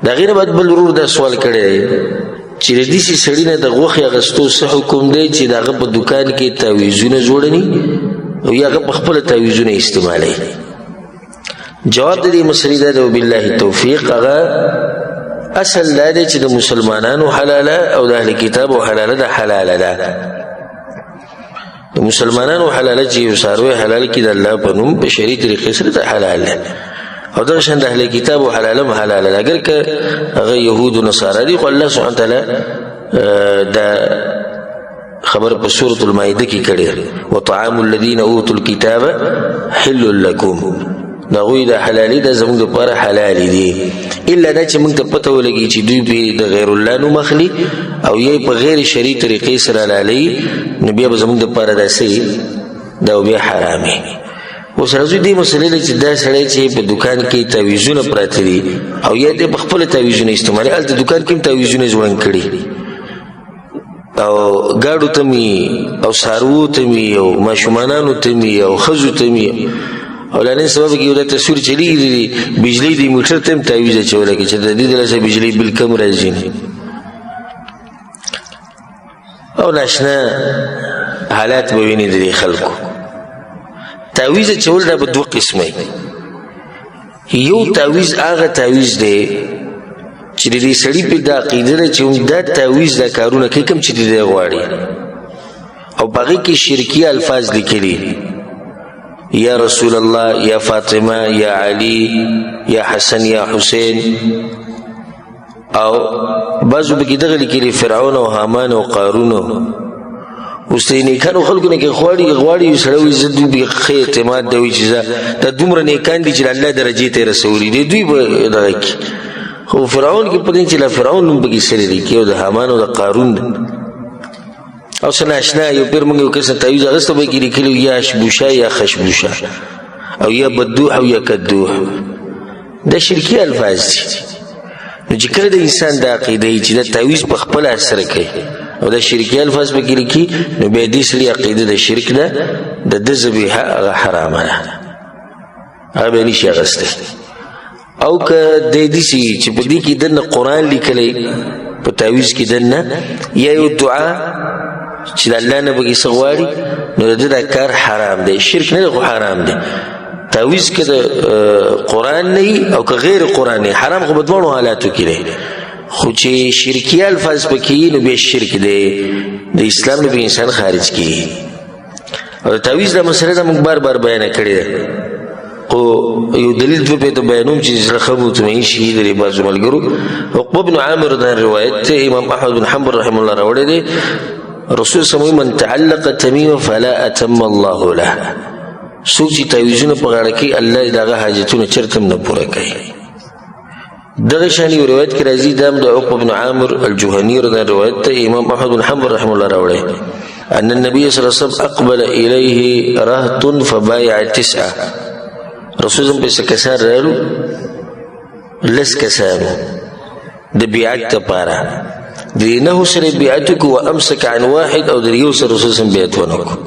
دا غیر بعد بل ورور دا سوال کړی چې د دې سړي نه د غوښې اخیستو څه حکم دی چې د هغه په دوکان کې تعویذونه جوړني او یا هغه په خپله تعویذونه استعمالوي. جواب د دې مسلې دا دی وبالله توفیق، هغه اصل دا دی چې د مسلمانانو حلاله او د اهل کتابو حلاله ده حلاله ده. د مسلمانانو حلاله چې یو څاروی حلال کړي د الله په نوم په شرعي طریقې سره ده حلال ده، او دغه شان د اهل کتابو حلاله هم حلاله ده. اگر که هغه یهود و نصارا دي، خو الله سبحانه وتعالی دا خبر په سورة المائده کې کړی وطعام الذین اوتوا الکتاب حل لکم، د هغوی د حلالي ده زموږ دپاره حلالي دي، الا دا چې موږ ته پته ولګي چې دوی پې د غیر الله نوم اخلي او یې په غیر شرعي طریقې سره حلالوي، نو بیا به زموږ دپاره دا څه دا بیا حرامي. اوس راځو دې مسلې ته چې دا سړی چې په دوکان کې تعویذونه پراته دي او یا دې په خپله تعویذونه استعمالوي، هلته دوکان کې هم تعویذونه ځوړند کړي او ګاډو ته مي او څاروو ته مي او ماشومانانو ته مي او ښځو ته مي او لنن سبب کې یو دا تصویر چلیږي بجلۍ د موټر ته هم تعویذ اچولی چې د دې دلاسه بجلۍ بل کم راځي او ناشنا حالات به ویني د دې خلکو. تعویذ اچول دا به دوه قسمه، یو تعویذ هغه تعویذ دی چې د دې سړي په دا عقیده ده چې دا تعویذ دا کارونه کوي کوم چې دی غواړي او په هغې کې شرکي الفاظ لیکلي یا رسول الله یا فاطمه یا علی یا حسن یا حسین، او بعضو پکې دغه لیکلي فرعون او حامان او قارون. اوس د نیکانو خلکو نه کې غواړي یو سړی وایي زه دوی ښه اعتماد دی وایي چې دا دومره نیکان دي چې د الله درجې ته یې رسولي دي دوی به دغه کړي، خو فرعون کې په دې چې لا فرعون نوم پکې سری لیکي او د حامان او د قارون ده او څه ناشنا یو پیر موږ یو کس تعویذ اخیسته به کې لیکلي یا اشبوشه یا خشبوشه او یا بدوح او یا کدوح، دا شرکي الفاظ دي. نو چې کله د انسان دا عقیده وي چې دا تعویذ په خپله اثر کوي او دا شرکي الفاظ به کې لیکي، نو بیا دې سړي عقیده د شرک ده، د ده ذبیحه هغه حرامه ده، هغه بیا نشي اخیستی. او که دی داسې چې په دې کې دننه قرآن لیکلی په تعویذ کې دننه یا یو دعا چې د الله نه پکې څه غواړي، نو د ده دا کار حرام دی، شرک نه دی خو حرام دی. تعویذ که د قرآن نه وي او که غیر قرآن نه حرام خو په دواړو حالاتو کې دی، خو چې شرکي الفاظ پکې وي نو بیا شرک دی، د اسلام نه به انسان خارج کېږي. او د تعویذ دا مسله ده موږ بار بار بیانه کړې ده، خو یو دلیل دوه پې ته بیانوم چې زړه ښه مطمئن شي د دې بعضو ملګرو. عقبه بن عامر دا روایت ته امام احمد بن حنبل رحمه الله راوړی دی، رسول صلی من تعلق تمیمه فلا اتم الله له، څوک چې تعویذونه په غاړه کوي الله د هغه حاجتونه چېرته هم نه پوره کوي. دغه شان یو روایت کې راځي دا هم د عقبه بن عامر الجهني دا روایت ته امام احمد بن حنبل رحمه الله راوړی ان النبي صلی الله علیه وسلم اقبل الیه رهط فبايع 9، رسول صلی الله په کسان رالو لس کسانو د بیعت لپاره، د نه سره بیعت وکړو وامسک عن واحد او د یو سره رسول صلی الله بیعت ونه کړو.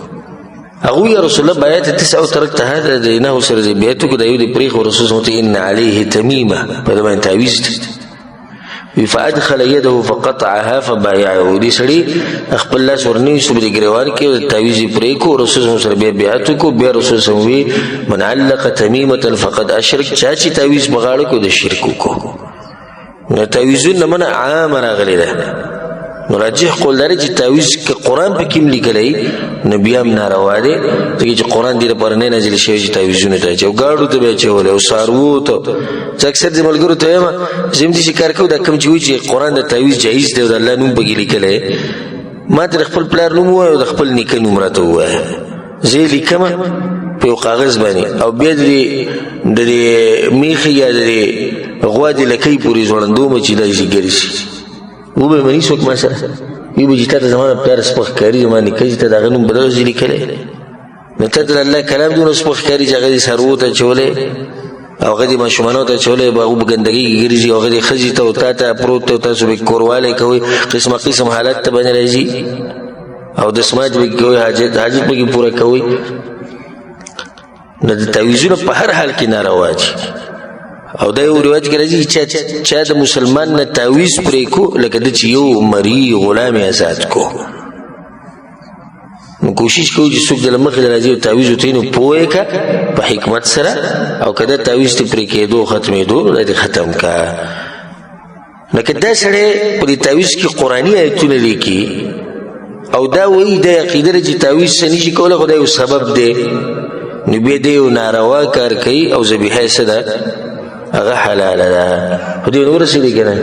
هغوی یا رسول الله بیعت 9 ترکت هذا د نه سره بیعت وکړو د یو د پرېښو، رسول صلی الله ان علیه تمیمه په ده باندې تعویذ دی فادخل یده فقطعها فبايعه، دې سړي خپل لاس ورنیوسو په دې ګریوان کې او د تعویذ یې پرې کړو، رسول صلی سره بیا بیعت وکړو. بیا رسول صلی وایي من علق تمیمه فقد اشرک، چا چې تعویذ په غاړه کړو د شرک وکړو. نو تعویذونه منع عامه راغلې ده، نو راجح قول دا دی چې تعویذ که قرآن پکې هم لیکلی نو بیا هم ناروا دی، ځکه چې قرآن دې لپاره نه نازل شوی چې تعویذونه ته اچوي او ګاډو ته به اچولی او څاروو ته. زه اکثر دې ملګرو ته وایم زه هم داسې کار کوو، دا کوم چې وایي چې قرآن د تعویذ جایز دی او د الله نوم پکې لیکلی، ما ته د خپل پلار نوم ووایه او د خپل نیکه نوم راته ووایه، زه یې لیکمه په یو کاغذ باندې او بیا د دې میخې یا د دې غوا د لکۍ پورې ځوړندومه چې داسې ګرځي وبه مني څوک ما سره وي به چې تا ته زما د پلار سپک ښکاري زما نیکه چې ته د هغه نوم به دغسې لیکلی، نو ته ته د الله کلام دومره سپک ښکاري چې هغه دې څاروو ته اچولی او هغه دې ماشومانو ته اچولی، هغه په ګندګۍ کې ګرځي او هغه دې ښځې ته او تا ته پروت ته او تاسو به کوروالی کوئ، قسمه قسم حالت ته باندې راځي او دسماج به کوئ، حاجت به کې پوره کوئ. نو د تعویذونه په هر حال کې ناروا دي، او دا یو روایت کې راځي چې د مسلمان نه تعویز پرې کو لکه د چې یو مری غلام آزاد کو نو کوشش کوو چې څوک د مخې د راځي او تعویز وتې نو پوهه کا په حکمت سره او کله تعویز ته پرې کېدو ختمېدو دا دې ختم کا لکه دا سړی په دې تعویز کې قرآني آیتونه لیکي او دا وایي د عقیده چې تعویز څه نشي کولی خو دا یو سبب دی نو بیا دی یو ناروا کار کوي او ذبیحه یې څه ده هغه حلاله ده خو دې ونه ورسېدې که نه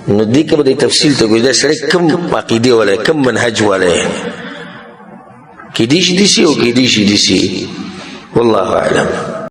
نو دې کې به د تفصیل ته ګوري دا سړی کوم عقیدې والی کوم منهج والی کېدای شي داسې او کېدای شي داسې والله اعلم